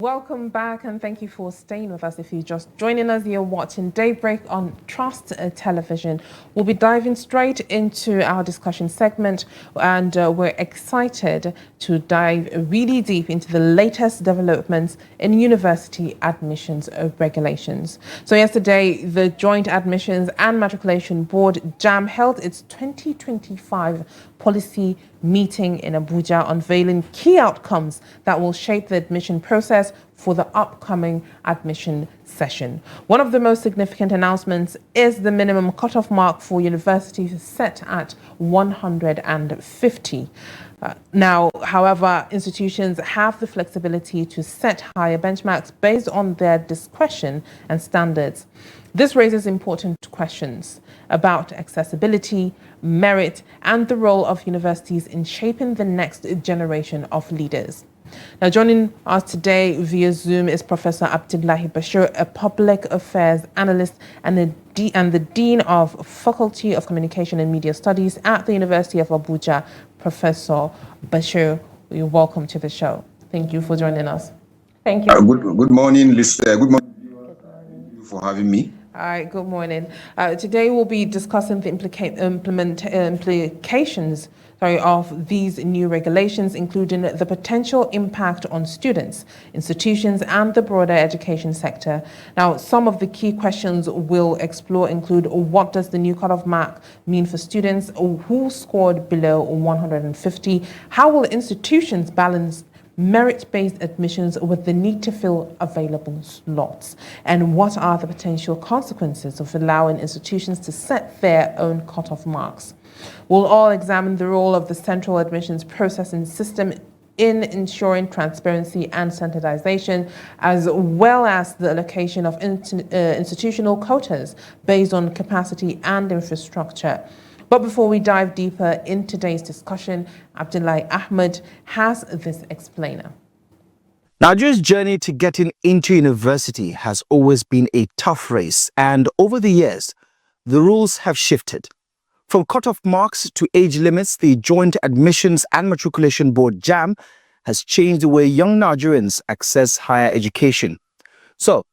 Welcome back and thank you for staying with us. If you're just joining us, you're watching Daybreak on Trust Television. We'll be diving straight into our discussion segment and we're excited to dive really deep into the latest developments in university admissions regulations. So yesterday, the Joint Admissions and Matriculation Board, JAM, held its 2025 policy meeting in Abuja, unveiling key outcomes that will shape the admission process for the upcoming admission session. One of the most significant announcements is the minimum cutoff mark for universities set at 150. Now, however, institutions have the flexibility to set higher benchmarks based on their discretion and standards. This raises important questions about accessibility, merit, and the role of universities in shaping the next generation of leaders. Now, joining us today via Zoom is Professor Abdullahi Bashir, a public affairs analyst and the Dean of Faculty of Communication and Media Studies at the University of Abuja. Professor Bashir, you're welcome to the show. Thank you for joining us. Thank you. Good morning, listener. Good morning. Thank you for having me. All right, good morning. Today we'll be discussing the implications of these new regulations, including the potential impact on students, institutions, and the broader education sector. Now, some of the key questions we'll explore include: what does the new cutoff mark mean for students who scored below 150? How will institutions balance merit-based admissions with the need to fill available slots? And what are the potential consequences of allowing institutions to set their own cutoff marks? We'll all examine the role of the central admissions processing system in ensuring transparency and standardization, as well as the allocation of institutional quotas based on capacity and infrastructure. But before we dive deeper in today's discussion, Abdullahi Ahmed has this explainer. Nigeria's journey to getting into university has always been a tough race, and over the years, the rules have shifted. From cutoff marks to age limits, the Joint Admissions and Matriculation Board, JAM, has changed the way young Nigerians access higher education. So,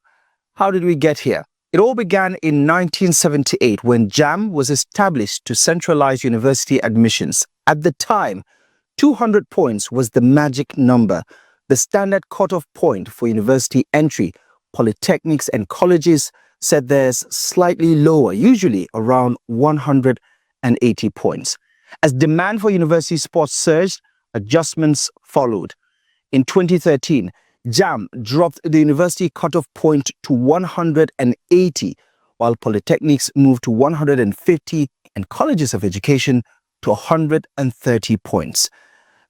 how did we get here? It all began in 1978 when JAM was established to centralize university admissions. At the time, 200 points was the magic number, the standard cutoff point for university entry. Polytechnics and colleges set theirs slightly lower, usually around 180 points. As demand for university sports surged, adjustments followed. In 2013, JAM dropped the university cutoff point to 180, while polytechnics moved to 150 and colleges of education to 130 points.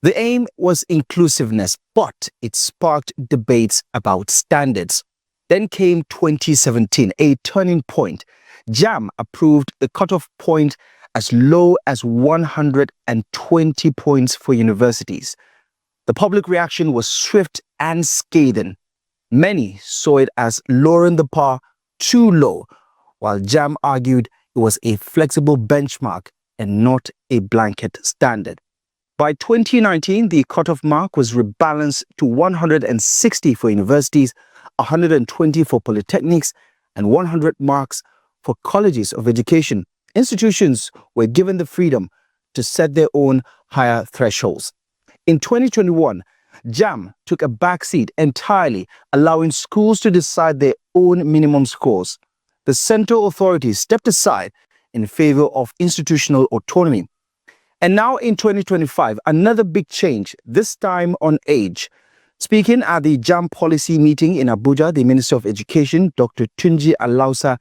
The aim was inclusiveness, but it sparked debates about standards. Then came 2017, a turning point. JAM approved the cutoff point as low as 120 points for universities. The public reaction was swift and scathing. Many saw it as lowering the bar too low, while JAM argued it was a flexible benchmark and not a blanket standard. By 2019, the cutoff mark was rebalanced to 160 for universities, 120 for polytechnics, and 100 marks for colleges of education. Institutions were given the freedom to set their own higher thresholds. In 2021, JAM took a backseat entirely, allowing schools to decide their own minimum scores. The central authorities stepped aside in favor of institutional autonomy. And now in 2025, another big change, this time on age. Speaking at the JAM policy meeting in Abuja, the Minister of Education, Dr. Tunji Alausa,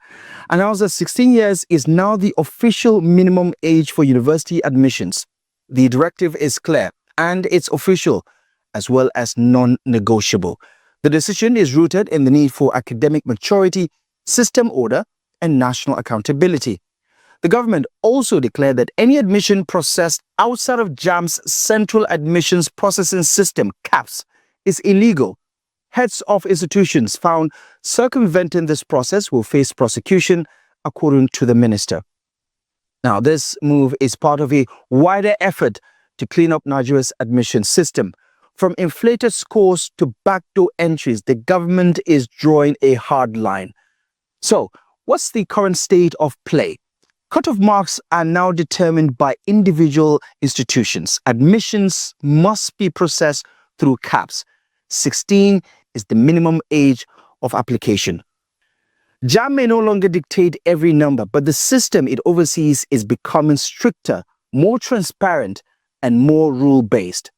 announced that 16 years is now the official minimum age for university admissions. The directive is clear and it's official, as well as non-negotiable. The decision is rooted in the need for academic maturity, system order, and national accountability. The government also declared that any admission processed outside of JAM's Central Admissions Processing System, CAPS, is illegal. Heads of institutions found circumventing this process will face prosecution, according to the minister. Now, this move is part of a wider effort to clean up Nigeria's admission system. From inflated scores to backdoor entries, the government is drawing a hard line. So, what's the current state of play? Cut-off marks are now determined by individual institutions. Admissions must be processed through CAPS. 16 is the minimum age of application. JAM may no longer dictate every number, but the system it oversees is becoming stricter, more transparent, and more rule-based.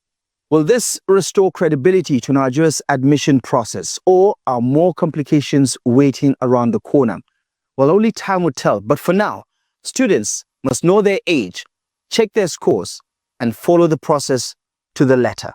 Will this restore credibility to Nigeria's admission process, or are more complications waiting around the corner? Well, only time will tell. But for now, students must know their age, check their scores, and follow the process to the letter.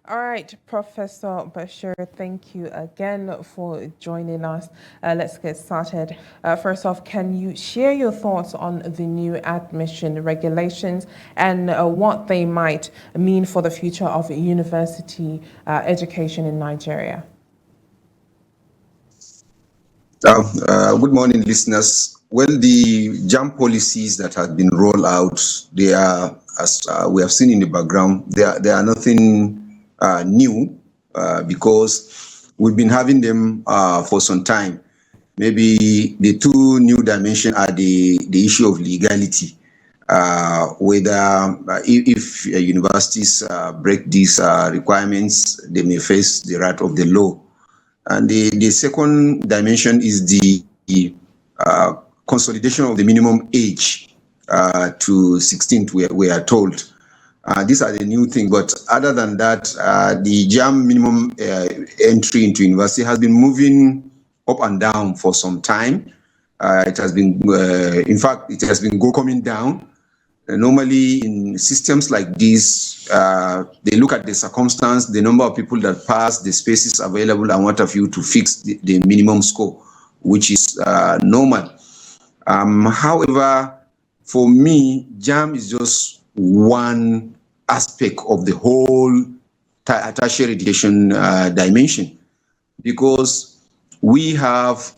All right, Professor Bashir, thank you again for joining us. Let's get started. First off, can you share your thoughts on the new admission regulations and what they might mean for the future of university education in Nigeria? Good morning, listeners. Well, the JAM policies that have been rolled out, they are, as we have seen in the background, they are nothing new because we've been having them for some time. Maybe the two new dimensions are the issue of legality, whether if universities break these requirements, they may face the wrath of the law. And the second dimension is the consolidation of the minimum age to 16, we are told. These are the new thing, but other than that, the JAM minimum entry into university has been moving up and down for some time. It has been, in fact, it has been coming down. Normally in systems like this, they look at the circumstance, the number of people that pass, the spaces available, and what have you to fix the minimum score, which is normal. However, for me, JAM is just one aspect of the whole tertiary education dimension, because we have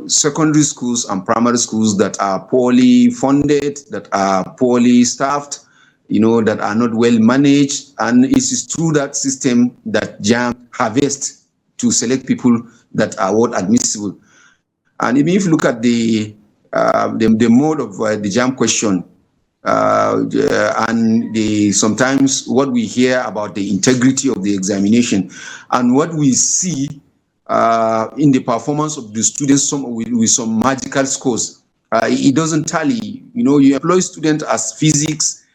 secondary schools and primary schools that are poorly funded, that are poorly staffed, that are not well managed. And it is through that system that JAM harvests to select people that are what admissible. And even if you look at the mode of the JAM question, and sometimes what we hear about the integrity of the examination and what we see in the performance of the students with some magical scores, it doesn't tally. You employ student as physics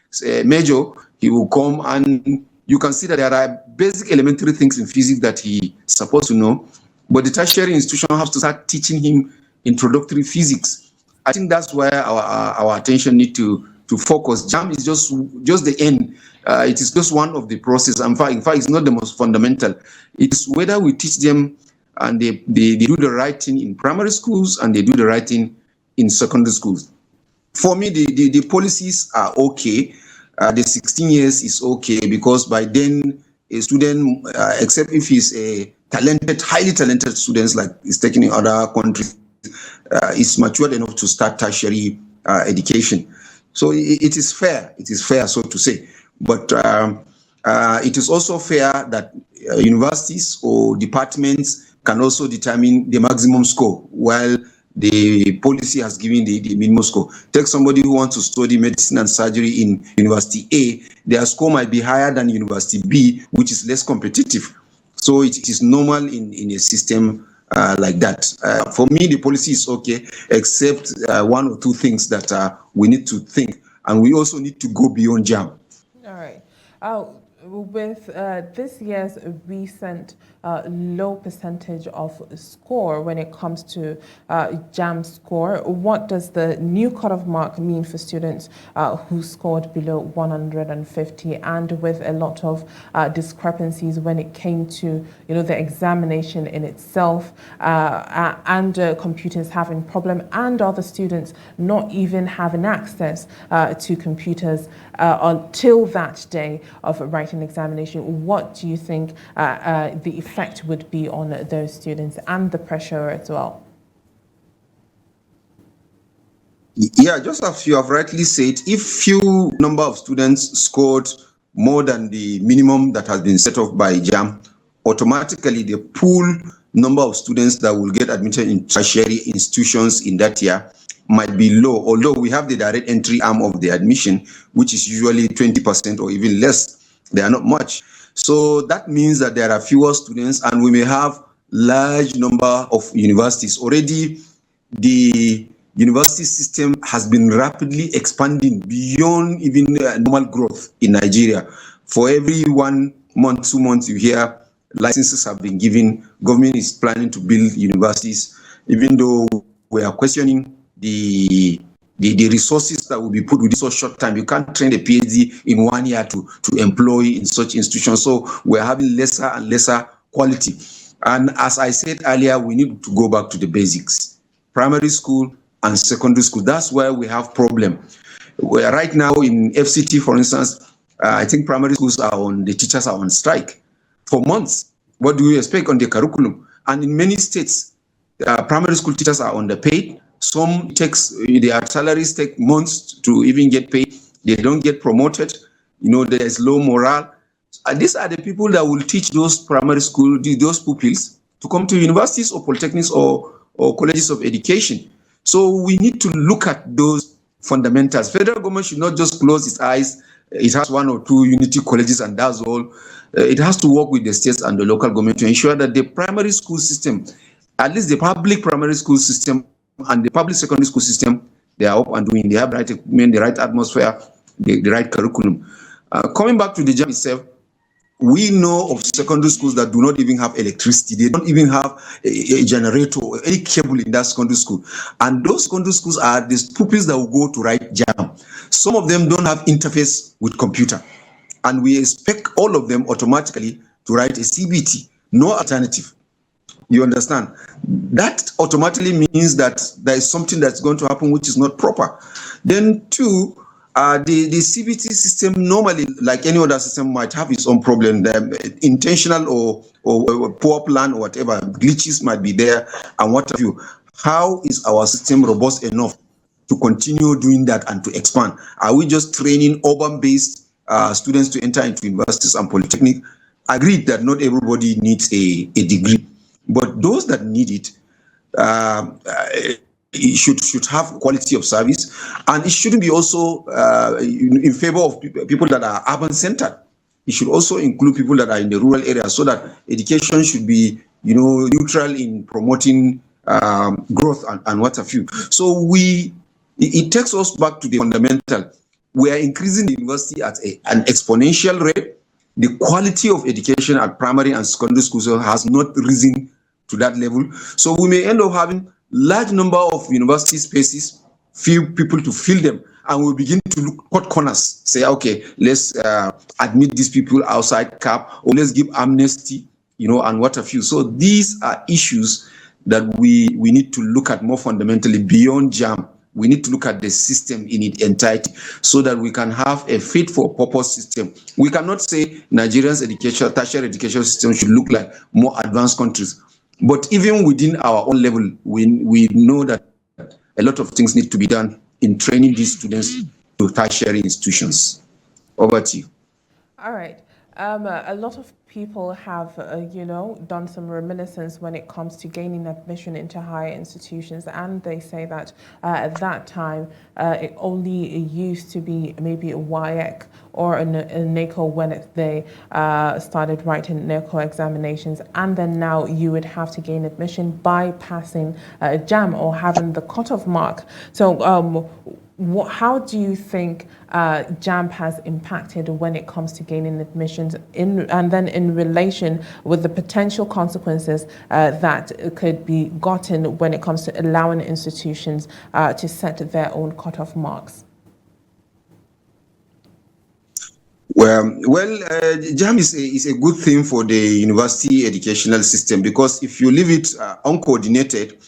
major, he will come and you can see that there are basic elementary things in physics that he's supposed to know, but the tertiary institution has to start teaching him introductory physics. I think that's where our attention needs to focus. JAM is just the end. It is just one of the process. In fact, it's not the most fundamental. It's whether we teach them and they do the right thing in primary schools and they do the right thing in secondary schools. For me, the policies are okay. The 16 years is okay because by then a student, except if he's a talented, highly talented student like is taken in other countries, is matured enough to start tertiary education. So it is fair. It is fair, so to say. But it is also fair that universities or departments can also determine the maximum score, while the policy has given the minimum score. Take somebody who wants to study medicine and surgery in University A, their score might be higher than University B, which is less competitive. So it is normal in a system like that. For me, the policy is okay, except one or two things that we need to think, and we also need to go beyond JAM. All right. With this year's recent low percentage of score when it comes to JAM score, what does the new cutoff mark mean for students who scored below 150, and with a lot of discrepancies when it came to the examination in itself, and computers having problem, and other students not even having access to computers until that day of writing examination? What do you think the effect would be on those students and the pressure as well? Yeah, just as you have rightly said, if few number of students scored more than the minimum that has been set off by JAM, automatically the pool number of students that will get admitted in tertiary institutions in that year might be low, although we have the direct entry arm of the admission, which is usually 20% or even less. They are not much. So that means that there are fewer students and we may have large number of universities. Already the university system has been rapidly expanding beyond even normal growth in Nigeria. For every 1 month, 2 months, you hear licenses have been given. Government is planning to build universities, even though we are questioning the resources that will be put within such short time. You can't train a PhD in 1 year to employ in such institutions. So we're having lesser and lesser quality. And as I said earlier, we need to go back to the basics. Primary school and secondary school, that's where we have problem. Where right now in FCT, for instance, I think primary schools the teachers are on strike for months. What do you expect on the curriculum? And in many states, primary school teachers are underpaid. Some their salaries take months to even get paid. They don't get promoted. There's low morale. These are the people that will teach those primary school, those pupils to come to universities or polytechnics or colleges of education. So we need to look at those fundamentals. Federal government should not just close its eyes. It has 1 or 2 unity colleges and that's all. It has to work with the states and the local government to ensure that the primary school system, at least the public primary school system and the public secondary school system, they are up and doing. They have the right equipment, the right atmosphere, the right curriculum. Coming back to the job itself, we know of secondary schools that do not even have electricity. They don't even have a generator or any cable in that secondary school. And those secondary schools are these pupils that will go to write JAM. Some of them don't have interface with computer. And we expect all of them automatically to write a CBT, no alternative. You understand? That automatically means that there is something that's going to happen which is not proper. Then two, the CBT system normally, like any other system, might have its own problem. Intentional or poor plan or whatever, glitches might be there and what have you. How is our system robust enough to continue doing that and to expand? Are we just training urban-based students to enter into universities and polytechnic? Agreed that not everybody needs a degree, but those that need it, it should have quality of service, and it shouldn't be also in favor of people that are urban centered. It should also include people that are in the rural areas, so that education should be neutral in promoting growth and what have you. So it takes us back to the fundamental. We are increasing the university at an exponential rate. The quality of education at primary and secondary schools has not risen to that level. So we may end up having large number of university spaces, few people to fill them, and we'll begin to look cut corners, say, okay, let's admit these people outside cap, or let's give amnesty, and what have you. So these are issues that we need to look at more fundamentally beyond JAM. We need to look at the system in its entirety so that we can have a fit for purpose system. We cannot say Nigeria's tertiary education system should look like more advanced countries. But even within our own level, we know that a lot of things need to be done in training these students to tertiary institutions. Over to you. All right. A lot of people have, done some reminiscence when it comes to gaining admission into higher institutions, and they say that at that time it only used to be maybe a WAEC or a NACO when they started writing NACO examinations, and then now you would have to gain admission by passing JAM or having the cutoff mark. So how do you think JAM has impacted when it comes to gaining admissions, and then in relation with the potential consequences that could be gotten when it comes to allowing institutions to set their own cutoff marks? Well, JAM is a good thing for the university educational system, because if you leave it uncoordinated,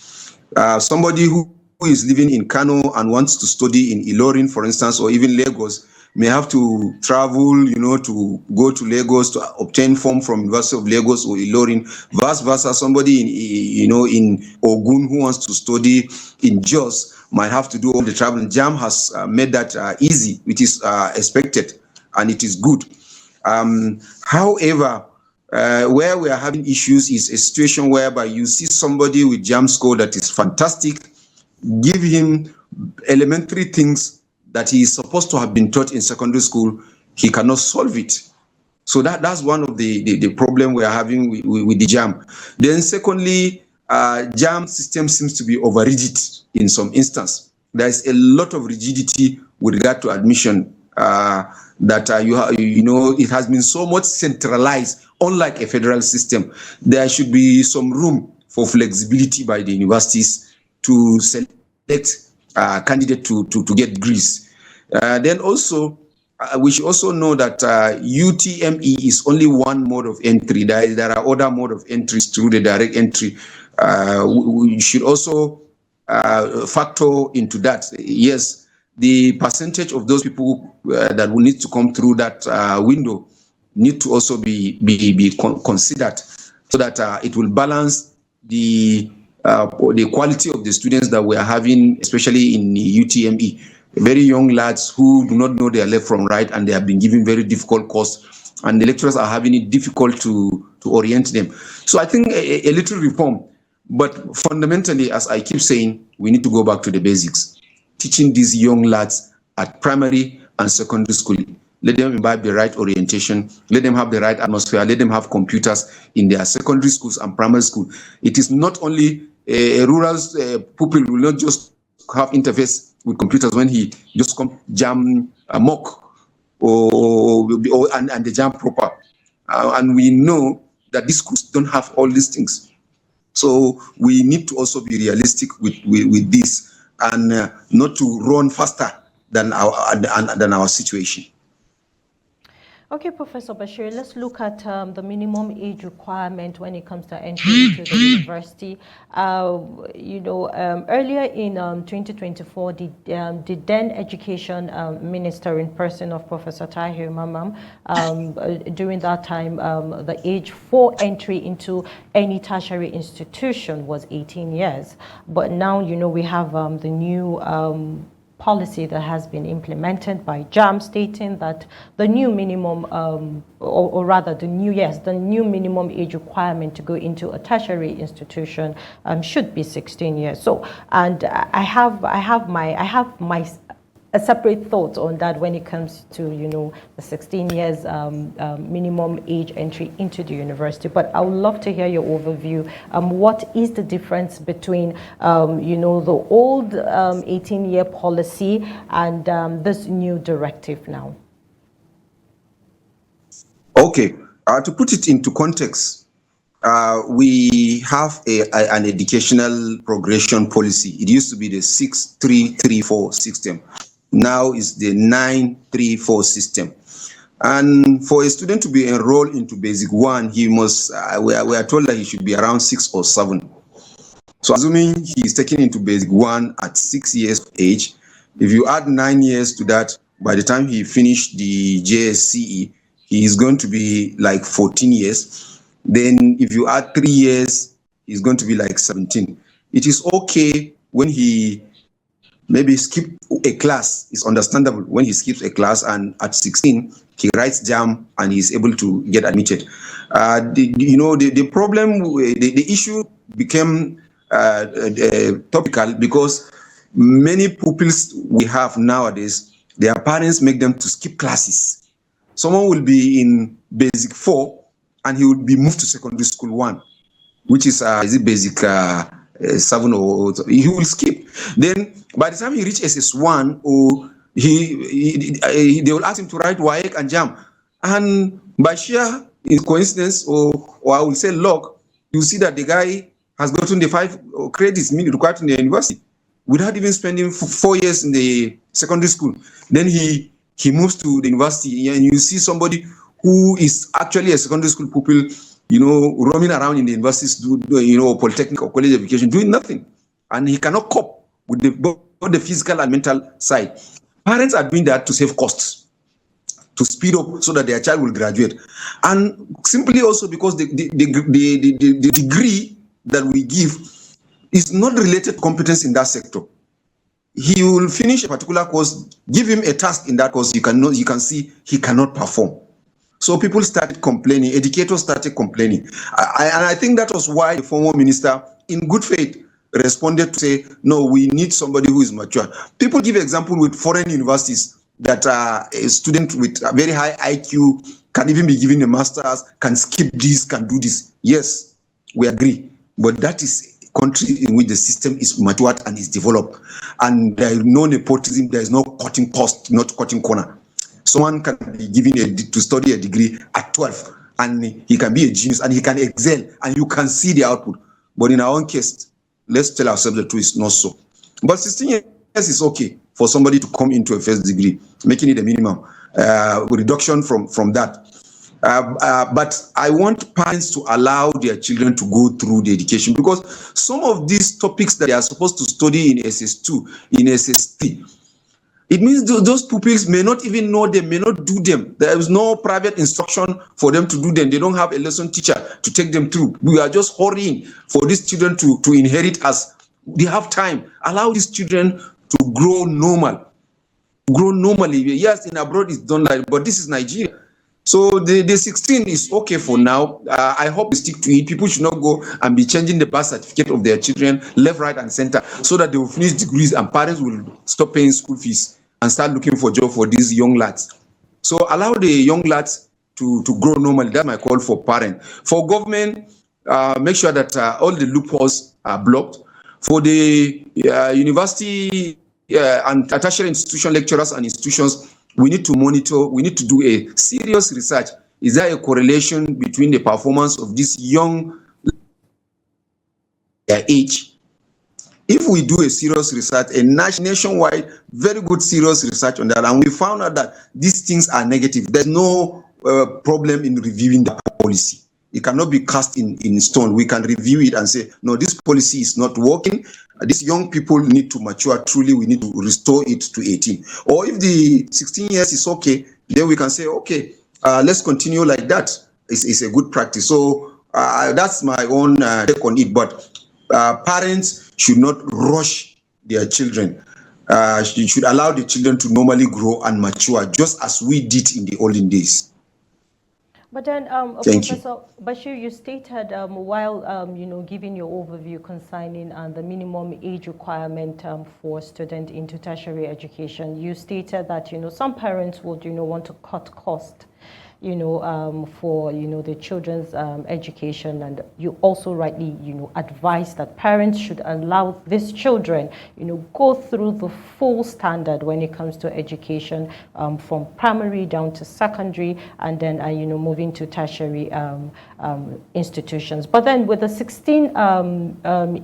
somebody who is living in Kano and wants to study in Ilorin, for instance, or even Lagos, may have to travel, to go to Lagos to obtain form from University of Lagos or Ilorin. Vice versa, somebody in Ogun who wants to study in Jos might have to do all the traveling. JAM has made that easy, which is expected, and it is good. However, where we are having issues is a situation whereby you see somebody with JAM score that is fantastic, give him elementary things that he is supposed to have been taught in secondary school, he cannot solve it. So that's one of the problem we are having with the JAM. Then secondly, JAM system seems to be over rigid in some instance. There is a lot of rigidity with regard to admission that it has been so much centralized, unlike a federal system. There should be some room for flexibility by the universities to select candidate to get degrees. Then also, we should also know that UTME is only one mode of entry. There are other mode of entries through the direct entry. We should also factor into that. Yes, the percentage of those people that will need to come through that window need to also be considered, so that it will balance the quality of the students that we are having, especially in UTME. Very young lads who do not know their left from right, and they have been given very difficult course, and the lecturers are having it difficult to orient them. So I think a little reform, but fundamentally, as I keep saying, we need to go back to the basics. Teaching these young lads at primary and secondary school. Let them imbibe the right orientation. Let them have the right atmosphere. Let them have computers in their secondary schools and primary school. It is not only a rural pupil will not just have interface with computers when he just come JAM mock and the JAM proper. And we know that these schools don't have all these things. So we need to also be realistic with this, and not to run faster than our situation. Okay, Professor Bashir, let's look at the minimum age requirement when it comes to entry into the university. Earlier in 2024, the then Education Minister, in person of Professor Tahir Mamam, during that time, the age for entry into any tertiary institution was 18 years. But now, we have the new policy that has been implemented by JAM, stating that the new minimum, the new minimum age requirement to go into a tertiary institution should be 16 years. So, and I have my separate thoughts on that when it comes to the 16 years minimum age entry into the university. But I would love to hear your overview. What is the difference between the old 18-year policy and this new directive now? Okay, to put it into context, we have an educational progression policy. It used to be the 6-3-3-4 system. Now is the 9-3-4 system. And for a student to be enrolled into Basic 1, he must, we are told that he should be around 6 or 7. So assuming he is taken into Basic 1 at 6 years of age, if you add 9 years to that, by the time he finished the JSCE, he is going to be like 14 years. Then if you add 3 years, he's going to be like 17. It is okay when he maybe skip a class. It's understandable when he skips a class, and at 16 he writes JAM and he's able to get admitted. The problem, the issue became topical because many pupils we have nowadays, their parents make them to skip classes. Someone will be in Basic 4 and he will be moved to Secondary School 1, which is it Basic 7 or he will skip. Then by the time he reaches SS1, or they will ask him to write WAEC and JAM. And by sheer coincidence, or I will say luck, you see that the guy has gotten the 5 credits required in the university without even spending 4 years in the secondary school. Then he moves to the university, and you see somebody who is actually a secondary school pupil, roaming around in the universities, polytechnic or college education, doing nothing. And he cannot cope with both the physical and mental side. Parents are doing that to save costs. to speed up so that their child will graduate. And simply also because the degree that we give is not related to competence in that sector. He will finish a particular course, give him a task in that course, you can see he cannot perform. So people started complaining, educators started complaining. And I think that was why the former minister, in good faith, responded to say, no, we need somebody who is mature. People give example with foreign universities that a student with a very high IQ can even be given a master's, can skip this, can do this. Yes, we agree. But that is a country in which the system is matured and is developed. And there is no nepotism, there is no cutting cost, not cutting corner. Someone can be given to study a degree at 12 and he can be a genius and he can excel and you can see the output. But in our own case, let's tell ourselves the truth, it's not so. But 16 years is okay for somebody to come into a first degree, making it a minimum, reduction from that. But I want parents to allow their children to go through the education, because some of these topics that they are supposed to study in SS2, in SS3, it means those pupils may not even know them, may not do them. There is no private instruction for them to do them. They don't have a lesson teacher to take them through. We are just hurrying for these children to inherit us. They have time. Allow these children to grow normal. Grow normally. Yes, in abroad it's done like, but this is Nigeria. So the 16 is okay for now. I hope we stick to it. People should not go and be changing the birth certificate of their children left, right, and center, so that they will finish degrees and parents will stop paying school fees and start looking for job for these young lads. So allow the young lads to grow normally. That's my call for parents. For government, make sure that all the loopholes are blocked. For the university and tertiary institution lecturers and institutions, we need to monitor, we need to do a serious research. Is there a correlation between the performance of this young age? If we do a serious research, a nationwide, very good serious research on that, and we found out that these things are negative, there's no problem in reviewing the policy. It cannot be cast in stone. We can review it and say, no, this policy is not working. These young people need to mature truly. We need to restore it to 18. Or if the 16 years is okay, then we can say, okay, let's continue like that. It's a good practice. So that's my own take on it. But parents should not rush their children. You should allow the children to normally grow and mature, just as we did in the olden days. But then, Professor Bashir, you stated while giving your overview concerning the minimum age requirement for students into tertiary education, you stated that some parents would want to cut cost for the children's education, and you also rightly advise that parents should allow these children go through the full standard when it comes to education, from primary down to secondary, and then moving to tertiary institutions. But then with the 16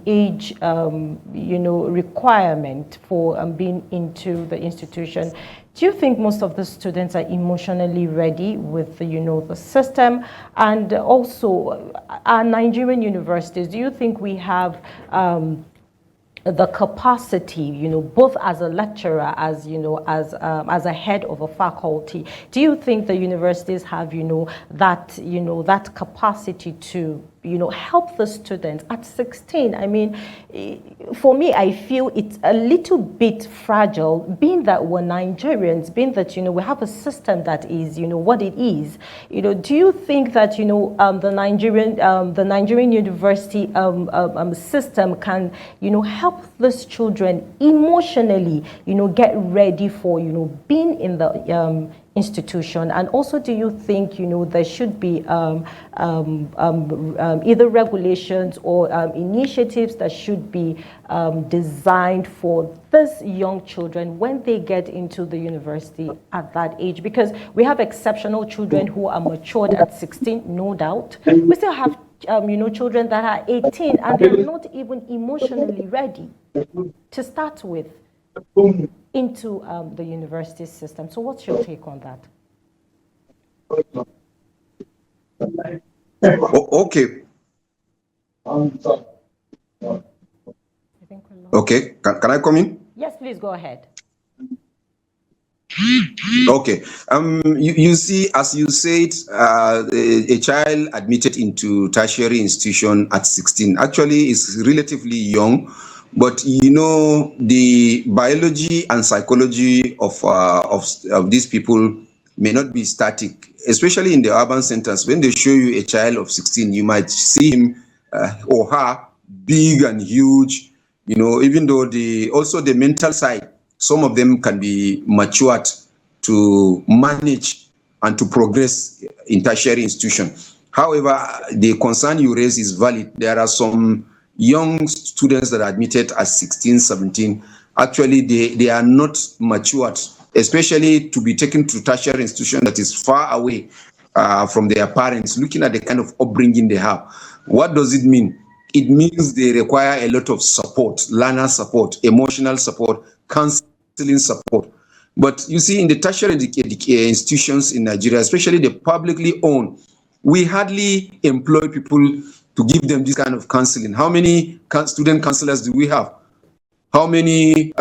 age requirement for being into the institution, do you think most of the students are emotionally ready with the system? And also, our Nigerian universities, do you think we have the capacity, both as a lecturer, as as a head of a faculty? Do you think the universities have that capacity to help the students at 16? I mean, for me, I feel it's a little bit fragile, being that we're Nigerians, being that we have a system that is what it is. Do you think that the Nigerian university system can help these children emotionally get ready for being in the institution? And also, do you think there should be either regulations or initiatives that should be designed for these young children when they get into the university at that age? Because we have exceptional children who are matured at 16, no doubt. We still have children that are 18 and they're not even emotionally ready to start with into the university system. So what's your take on that? Okay. Okay, can I come in? Yes, please go ahead. Okay. You see, as you said, a child admitted into tertiary institution at 16 actually is relatively young, but you know the biology and psychology of these people may not be static, especially in the urban centers. When they show you a child of 16, you might see him or her big and huge. You know, even though the mental side, some of them can be matured to manage and to progress in tertiary institution. However, the concern you raise is valid. There are some young students that are admitted at 16, 17. Actually, they are not matured, especially to be taken to tertiary institution that is far away from their parents, looking at the kind of upbringing they have. What does it mean? It means they require a lot of support, learner support, emotional support, counseling support. But you see, in the tertiary institutions in Nigeria, especially the publicly owned, we hardly employ people to give them this kind of counseling. How many student counselors do we have? How many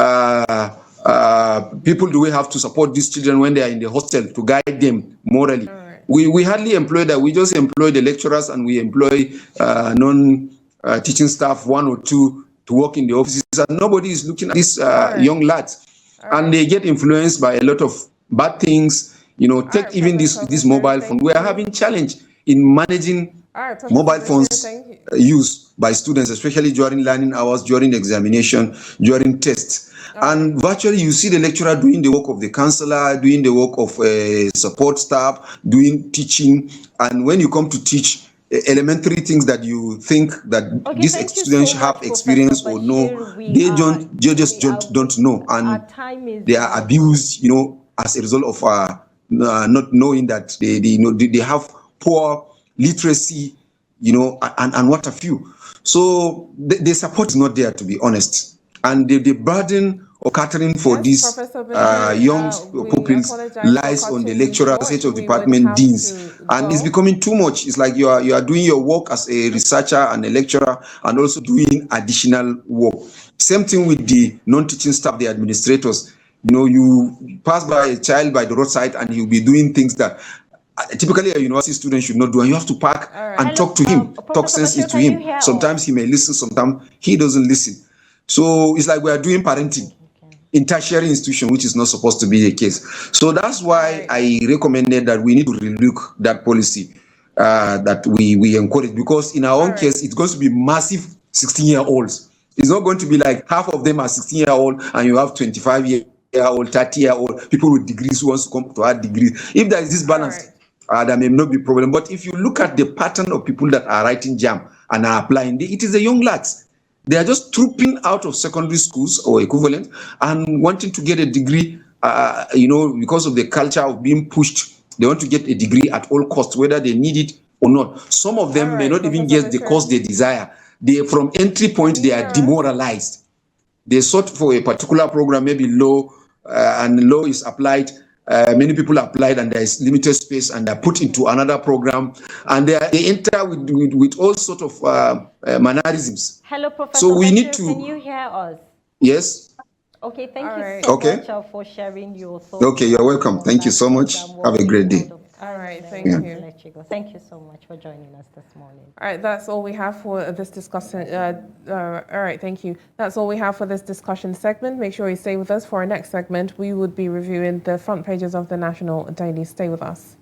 people do we have to support these children when they are in the hostel to guide them morally? Right. We hardly employ that. We just employ the lecturers and we employ non-teaching staff, one or two, to work in the offices. And nobody is looking at these young lads. And they get influenced by a lot of bad things. You know, take even this mobile phone. We are having challenge in managing mobile phones use by students, especially during learning hours, during examination, during tests. And virtually you see the lecturer doing the work of the counselor, doing the work of support staff, doing teaching. And when you come to teach elementary things that you think that these students have experience or know, they just don't know, and they are abused, you know, as a result of not knowing that they have poor literacy, you know, and what have you. So the support is not there, to be honest, and the burden of catering for these young pupils lies on the lecturers, head of department, deans, and it's becoming too much. It's like you are doing your work as a researcher and a lecturer, and also doing additional work. Same thing with the non-teaching staff, the administrators. You know, you pass by a child by the roadside and he'll be doing things that typically a university student should not do, and you have to park and talk to him, talk sense into him. Sometimes he may listen, sometimes he doesn't listen. So it's like we are doing parenting in tertiary institution, which is not supposed to be the case. So that's why I recommended that we need to relook that policy that we encourage, because in our own case, it's going to be massive 16-year-olds. It's not going to be like half of them are 16-year-old and you have 25-year-old, 30-year-old people with degrees who wants to come to add degrees. If there is this balance, there may not be a problem. But if you look at the pattern of people that are writing JAM and are applying, it is the young lads. They are just trooping out of secondary schools or equivalent and wanting to get a degree, you know, because of the culture of being pushed. They want to get a degree at all costs, whether they need it or not. Some of them may not even get the course they desire. From entry point, they are demoralized. They sought for a particular program, maybe law, and law is applied. Many people applied and there is limited space and they're put into another program, and they enter with all sort of mannerisms. Hello, Professor. So we Bashir, need to. Can you hear us? Yes. Okay, thank you so much for sharing your thoughts. Okay, you're welcome. Thank you so much. Have a great day. All right, thank you. Let you go. Thank you so much for joining us this morning. All right, that's all we have for this discussion. All right, thank you. That's all we have for this discussion segment. Make sure you stay with us for our next segment. We would be reviewing the front pages of the National Daily. Stay with us.